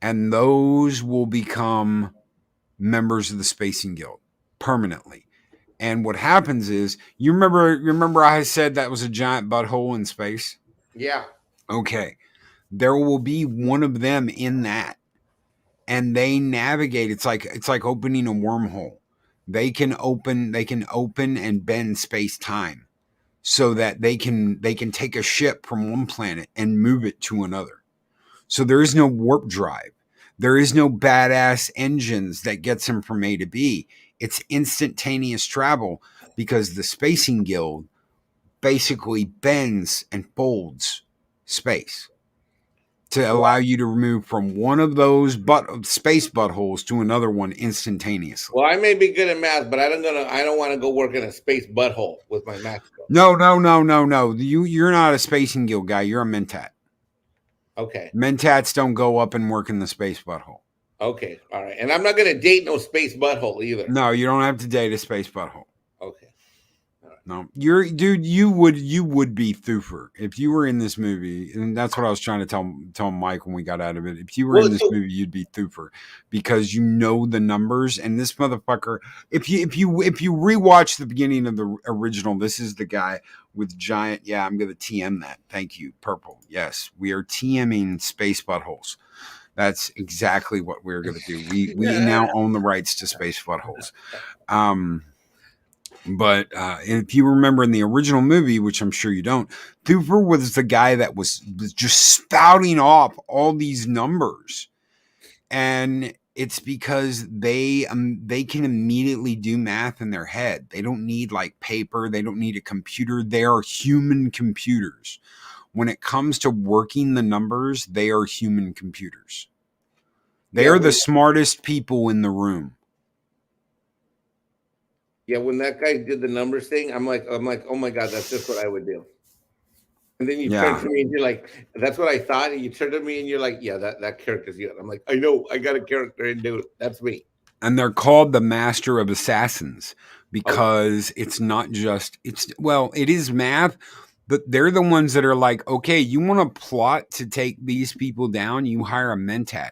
And those will become members of the Spacing Guild permanently. And what happens is, you remember I said that was a giant butthole in space? Yeah. Okay. There will be one of them in that. And they navigate. It's like opening a wormhole. They can open and bend space-time so that they can take a ship from one planet and move it to another. So there is no warp drive. There is no badass engines that gets them from A to B. It's instantaneous travel because the Spacing Guild basically bends and folds space to allow you to move from one of those space buttholes to another one instantaneously. Well, I may be good at math, but I don't want to go work in a space butthole with my math skills. No. You're not a Spacing Guild guy. You're a mentat. Okay. Mentats don't go up and work in the space butthole. Okay. All right. And I'm not going to date no space butthole either. No, you don't have to date a space butthole. Okay. No, you would be Thufir if you were in this movie, and that's what I was trying to tell Mike when we got out of it. If you were in this movie, you'd be Thufir because you know the numbers. And this motherfucker, if you rewatch the beginning of the original, this is the guy with giant. Yeah, I'm gonna TM that. Thank you, Purple. Yes, we are TMing space buttholes. That's exactly what we're gonna do. We now own the rights to space buttholes. But if you remember in the original movie, which I'm sure you don't, Thufir was the guy that was just spouting off all these numbers. And it's because they can immediately do math in their head. They don't need like paper. They don't need a computer. They are human computers. When it comes to working the numbers, they are human computers. They are the smartest people in the room. Yeah, when that guy did the numbers thing, I'm like, oh my God, that's just what I would do. And then you turn to me and you're like, that's what I thought. And you turn to me and you're like, yeah, that character's you. I'm like, I know, I got a character and dude, that's me. And they're called the Master of Assassins because it's not just, it is math, but they're the ones that are like, okay, you want to plot to take these people down, you hire a mentat.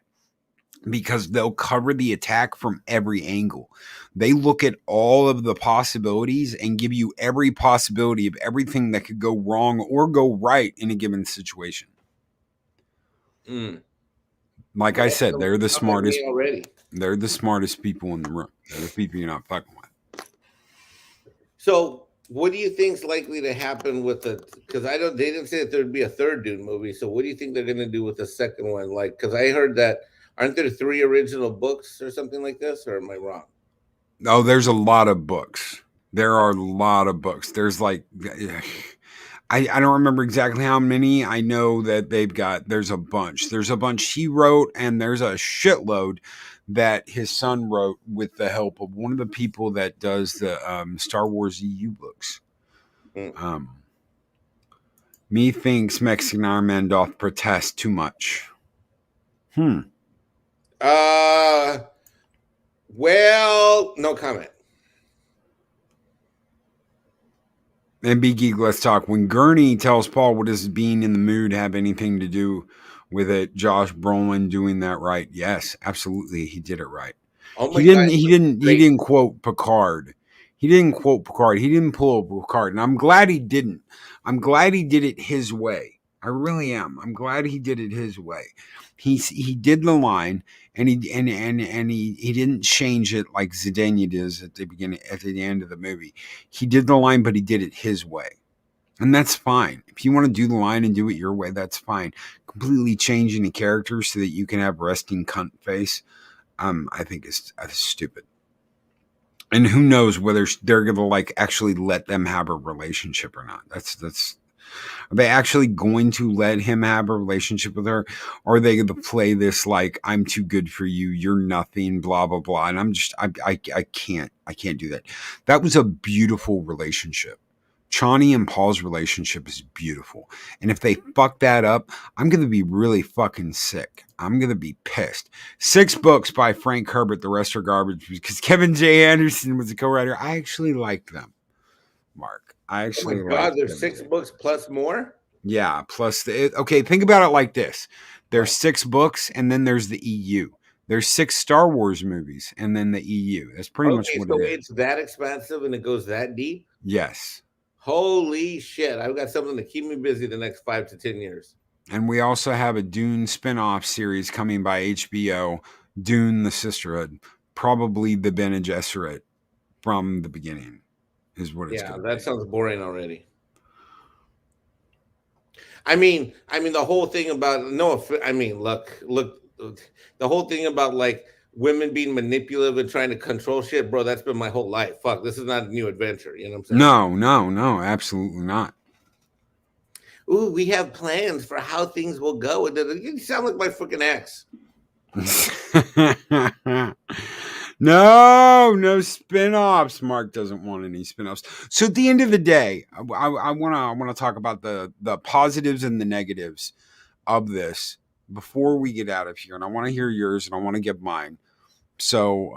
Because they'll cover the attack from every angle. They look at all of the possibilities and give you every possibility of everything that could go wrong or go right in a given situation. Like I said, they're the smartest. They're the smartest people in the room. They're the people you're not fucking with. So, what do you think's likely to happen with the? Because they didn't say that there'd be a third Dune movie. So, what do you think they're going to do with the second one? Like, because I heard that. Aren't there 3 original books or something like this, or am I wrong? Oh, there's a lot of books. There are a lot of books. There's like, I don't remember exactly how many. I know that there's a bunch. There's a bunch he wrote, and there's a shitload that his son wrote with the help of one of the people that does the Star Wars EU books. Methinks Mexican Ironman doth protest too much. Well, no comment. And Big Geek, let's talk. When Gurney tells Paul what does being in the mood have anything to do with it, Josh Brolin doing that right? Yes, absolutely, he did it right. Oh my God, He didn't quote Picard. He didn't quote Picard. He didn't pull Picard, and I'm glad he didn't. I'm glad he did it his way. I really am. I'm glad he did it his way. He did the line, and he didn't change it like Zidane does at the end of the movie. He did the line, but he did it his way, and that's fine. If you want to do the line and do it your way, that's fine. Completely changing the character so that you can have resting cunt face, I think is stupid. And who knows whether they're gonna like actually let them have a relationship or not. Are they actually going to let him have a relationship with her? Or are they going to play this like, I'm too good for you, you're nothing, blah, blah, blah. And I can't do that. That was a beautiful relationship. Chani and Paul's relationship is beautiful. And if they fuck that up, I'm going to be really fucking sick. I'm going to be pissed. 6 books by Frank Herbert. The rest are garbage because Kevin J. Anderson was a co-writer. I actually liked them, Mark. I actually there's 6 books plus more? Yeah, plus okay, think about it like this. There's 6 books and then there's the EU. There's 6 Star Wars movies and then the EU. That's pretty much what it is. It's that expansive and it goes that deep? Yes. Holy shit. I've got something to keep me busy the next 5 to 10 years. And we also have a Dune spin-off series coming by HBO, Dune the Sisterhood. Probably the Bene Gesserit from the beginning is what it's going to be. Yeah, that sounds boring already. I mean, the whole thing about look, the whole thing about like women being manipulative and trying to control shit, bro. That's been my whole life. Fuck, this is not a new adventure. You know what I'm saying? No, absolutely not. Ooh, we have plans for how things will go. You sound like my freaking ex. No spin-offs. Mark doesn't want any spin-offs. So at the end of the day, I want to talk about the positives and the negatives of this before we get out of here. And I want to hear yours and I want to give mine. So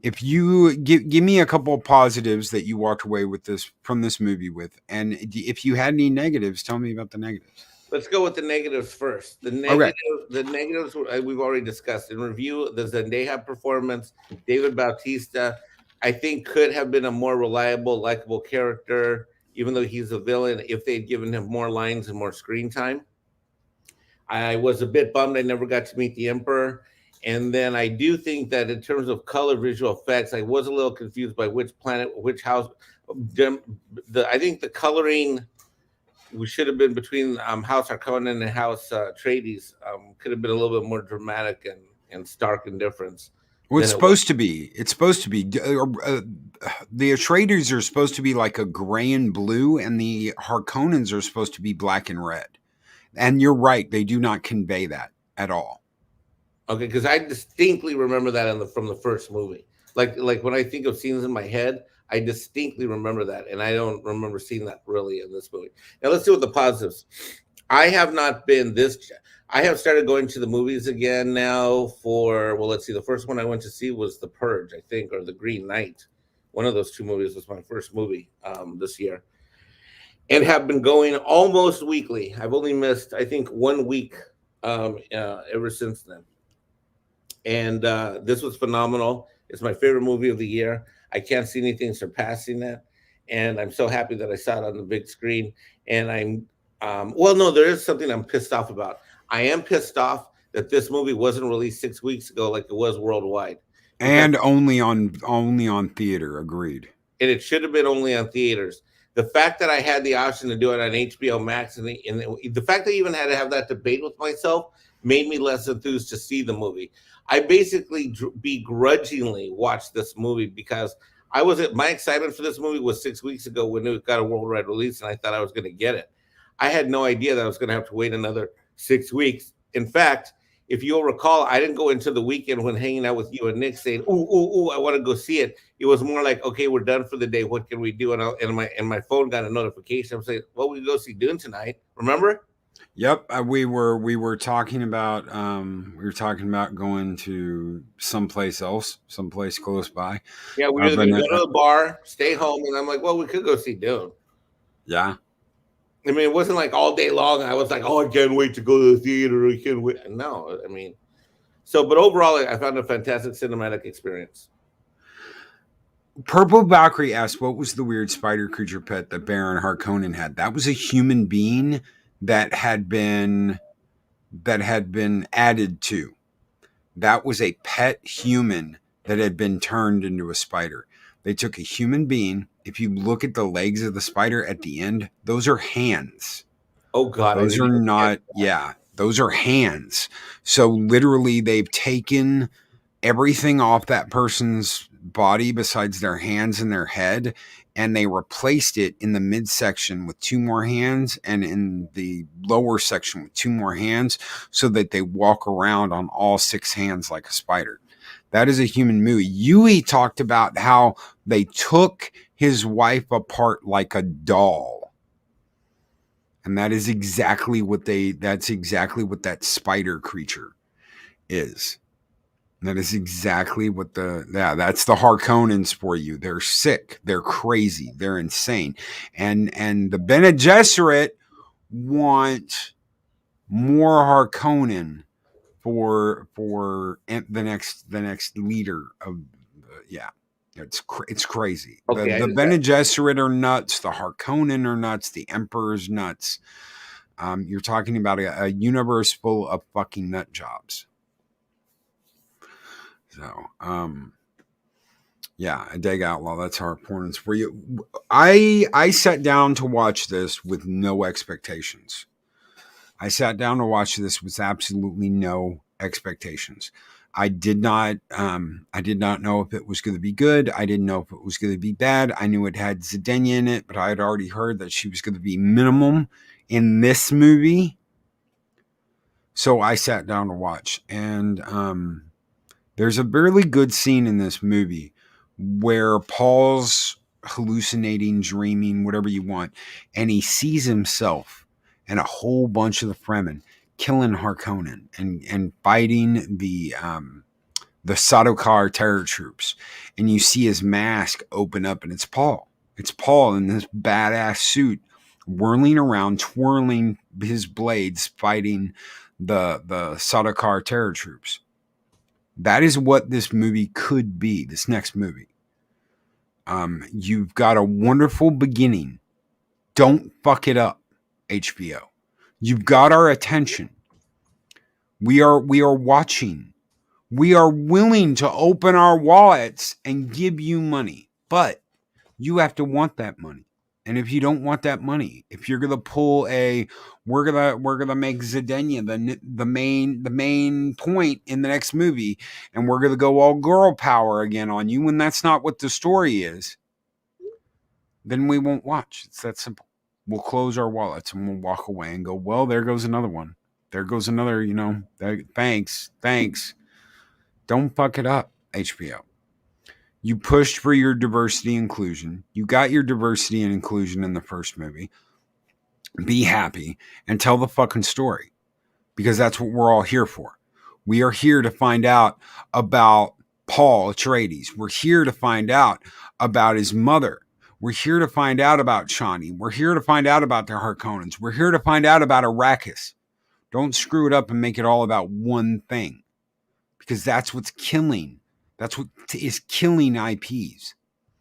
if you give me a couple of positives that you walked away with from this movie with, and if you had any negatives, tell me about the negatives. Let's go with the negatives first. The negatives we've already discussed. In review, the Zendaya performance, David Bautista, I think could have been a more reliable, likable character, even though he's a villain, if they'd given him more lines and more screen time. I was a bit bummed I never got to meet the Emperor. And then I do think that in terms of color visual effects, I was a little confused by which planet, which house. I think the coloring... we should have been between House Harkonnen and House Atreides. Could have been a little bit more dramatic and stark in difference. Well, it's supposed to be. It's supposed to be. The Atreides are supposed to be like a gray and blue, and the Harkonnens are supposed to be black and red. And you're right; they do not convey that at all. Okay, because I distinctly remember that from the first movie. Like when I think of scenes in my head, I distinctly remember that, and I don't remember seeing that really in this movie. Now let's do with the positives. I have not been I have started going to the movies again now let's see. The first one I went to see was The Purge, I think, or The Green Knight. One of those 2 movies was my first movie this year, and have been going almost weekly. I've only missed, I think, 1 week ever since then. And this was phenomenal. It's my favorite movie of the year. I can't see anything surpassing that. And I'm so happy that I saw it on the big screen. And there is something I'm pissed off about. I am pissed off that this movie wasn't released 6 weeks ago like it was worldwide. And only on theater, agreed. And it should have been only on theaters. The fact that I had the option to do it on HBO Max and the fact that I even had to have that debate with myself made me less enthused to see the movie. I basically begrudgingly watched this movie because my excitement for this movie was 6 weeks ago when it got a worldwide release, and I thought I was going to get it. I had no idea that I was going to have to wait another 6 weeks. In fact, if you'll recall, I didn't go into the weekend when hanging out with you and Nick saying, ooh, I want to go see it. It was more like, okay, we're done for the day. What can we do? And my phone got a notification. I'm saying, well, we go see Dune tonight. Remember? Yep, we were talking about going to someplace else, someplace close by. Yeah, we were But going to go to the bar, stay home, and I'm like, well, we could go see Dune. yeah, I mean, it wasn't like all day long. I was like, oh, I can't wait to go to the theater. I can't wait. No, I mean, but overall, I found a fantastic cinematic experience. Purple Valkyrie asked, "What was the weird spider creature pet that Baron Harkonnen had?" That was a human being that had been added to. That was a pet human that had been turned into a spider. They took a human being. If you look at the legs of the spider at the end, those are hands. Oh God, those are not. Yeah, those are hands. So literally, they've taken everything off that person's body besides their hands and their head, and they replaced it in the midsection with 2 more hands and in the lower section with 2 more hands, so that they walk around on all 6 hands like a spider. That is a human movie. Yui talked about how they took his wife apart like a doll. And that is exactly what that spider creature is. That is exactly what that's the Harkonnens for you. They're sick. They're crazy. They're insane. And the Bene Gesserit want more Harkonnen for the next leader of it's crazy. Okay, the Bene Gesserit are nuts. The Harkonnen are nuts. The Emperor's nuts. You're talking about a universe full of fucking nut jobs. So, a Dag Outlaw, that's our opponents for you. I sat down to watch this with no expectations. I sat down to watch this with absolutely no expectations. I did not know if it was going to be good. I didn't know if it was going to be bad. I knew it had Zendaya in it, but I had already heard that she was going to be minimum in this movie. So I sat down to watch, and there's a really good scene in this movie where Paul's hallucinating, dreaming, whatever you want, and he sees himself and a whole bunch of the Fremen killing Harkonnen and fighting the Sardaukar terror troops. And you see his mask open up, and it's Paul. It's Paul in this badass suit, whirling around, twirling his blades, fighting the Sardaukar terror troops. That is what this movie could be, this next movie. You've got a wonderful beginning. Don't fuck it up, HBO. You've got our attention. We are watching. We are willing to open our wallets and give you money, but you have to want that money. And if you don't want that money, if you're gonna pull we're gonna make Zendaya the main point in the next movie, and we're gonna go all girl power again on you, when that's not what the story is, then we won't watch. It's that simple. We'll close our wallets and we'll walk away and go, well, there goes another one. There goes another, thanks. Don't fuck it up, HBO. You pushed for your diversity inclusion. You got your diversity and inclusion in the first movie. Be happy and tell the fucking story, because that's what we're all here for. We are here to find out about Paul Atreides. We're here to find out about his mother. We're here to find out about Chani. We're here to find out about the Harkonnens. We're here to find out about Arrakis. Don't screw it up and make it all about one thing, because that's what's killing. That's what is killing IPs.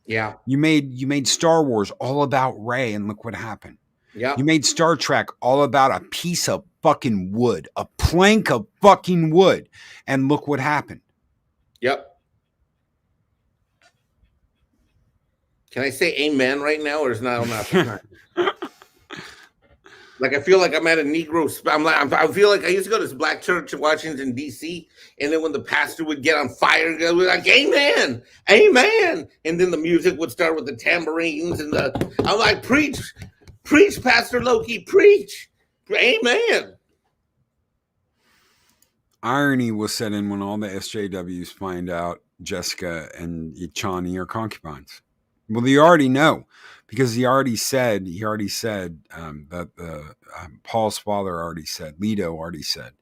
Yeah. You made Star Wars all about Rey, and look what happened. Yeah. You made Star Trek all about a piece of fucking wood, a plank of fucking wood, and look what happened. Yep. Can I say amen right now, or is not the time? Like, I feel like I'm at a Negro. I feel like I used to go to this black church in Washington, D.C., and then when the pastor would get on fire, they would be like, amen, amen. And then the music would start with the tambourines, and I'm like, preach, Pastor Loki, preach, amen. Irony will set in when all the SJWs find out Jessica and Chani are concubines. Well, you already know, because he already said that Paul's father already said, Leto already said,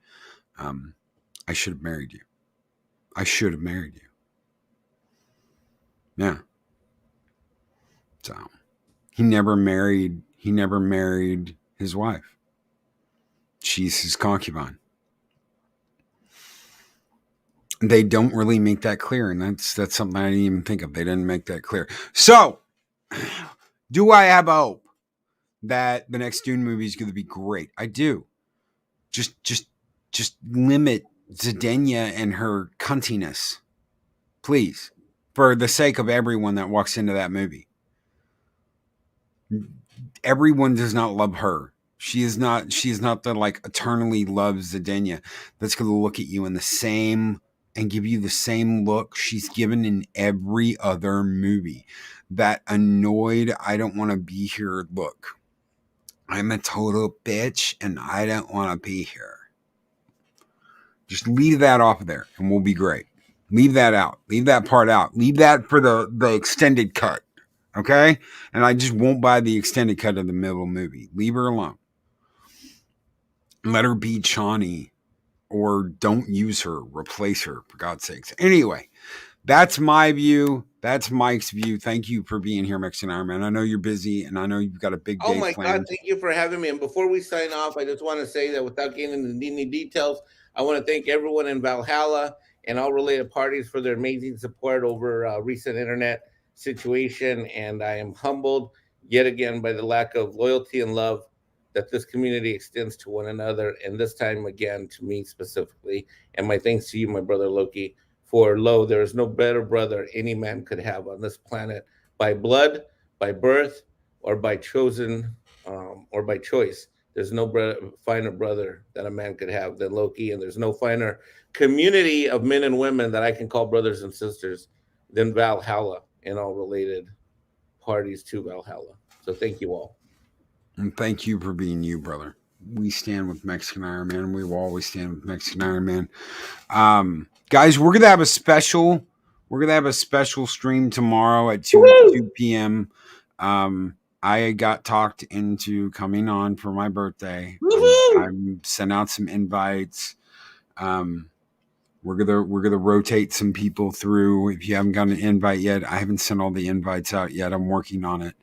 I should have married you. I should have married you. Yeah. So he never married his wife. She's his concubine. They don't really make that clear, and that's something I didn't even think of. They didn't make that clear. So, do I have hope that the next Dune movie is going to be great? I do. Just limit Zendaya and her cuntiness, please, for the sake of everyone that walks into that movie. Everyone does not love her. She is not the like eternally loves Zendaya that's going to look at you in the same and give you the same look she's given in every other movie. That annoyed, I don't want to be here look. I'm a total bitch and I don't want to be here. Just leave that off of there and we'll be great. Leave that out. Leave that part out. Leave that for the extended cut. Okay? And I just won't buy the extended cut of the middle movie. Leave her alone. Let her be Chani, or don't use her. Replace her, for God's sakes. Anyway, that's my view. That's Mike's view. Thank you for being here, Mexican Ironman. I know you're busy, and I know you've got a big day planned. Oh my God, thank you for having me. And before we sign off, I just want to say that without getting into any details, I want to thank everyone in Valhalla and all related parties for their amazing support over recent internet situation. And I am humbled yet again by the lack of loyalty and love that this community extends to one another, and this time again to me specifically. And my thanks to you, my brother Loki, for lo, there is no better brother any man could have on this planet, by blood, by birth, or by chosen, or by choice. There's no finer brother that a man could have than Loki, and there's no finer community of men and women that I can call brothers and sisters than Valhalla and all related parties to Valhalla. So thank you all. And thank you for being you, brother. We stand with Mexican Ironman, and we will always stand with Mexican Ironman. Guys, we're gonna have a special. We're gonna have a special stream tomorrow at 2 p.m. I got talked into coming on for my birthday. I'm sent out some invites. We're gonna rotate some people through. If you haven't got an invite yet, I haven't sent all the invites out yet. I'm working on it.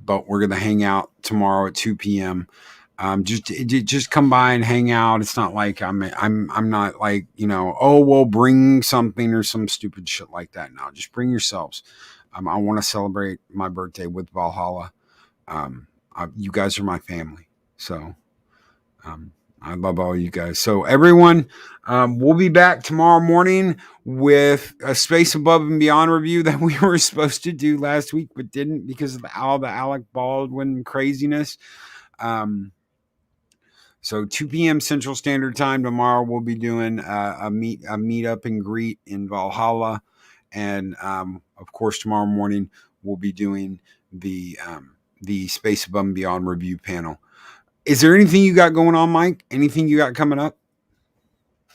But we're gonna hang out tomorrow at 2 p.m. Just come by and hang out. It's not like I'm not like, oh, well, bring something or some stupid shit like that. No, just bring yourselves. I want to celebrate my birthday with Valhalla. You guys are my family. So I love all you guys. So everyone, we'll be back tomorrow morning with a Space Above and Beyond review that we were supposed to do last week, but didn't because of all the Alec Baldwin craziness. So 2 p.m. Central Standard Time tomorrow, we'll be doing a meet up and greet in Valhalla. And of course, tomorrow morning, we'll be doing the Space Above and Beyond review panel. Is there anything you got going on, Mike? Anything you got coming up?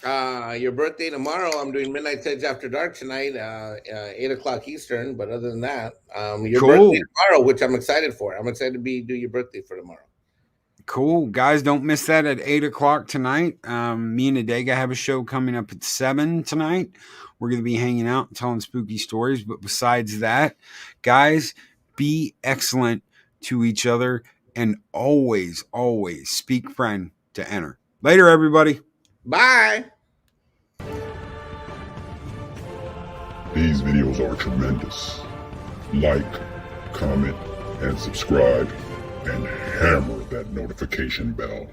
Your birthday tomorrow. I'm doing Midnight Edge After Dark tonight, 8 o'clock Eastern. But other than that, your birthday tomorrow, which I'm excited for. I'm excited to do your birthday for tomorrow. Cool. Guys, don't miss that at 8 o'clock tonight. Me and Adega have a show coming up at 7 tonight. We're going to be hanging out and telling spooky stories. But besides that, guys, be excellent to each other. And always, always speak friend to enter. Later, everybody. Bye. These videos are tremendous. Like, comment, and subscribe, and hammer that notification bell.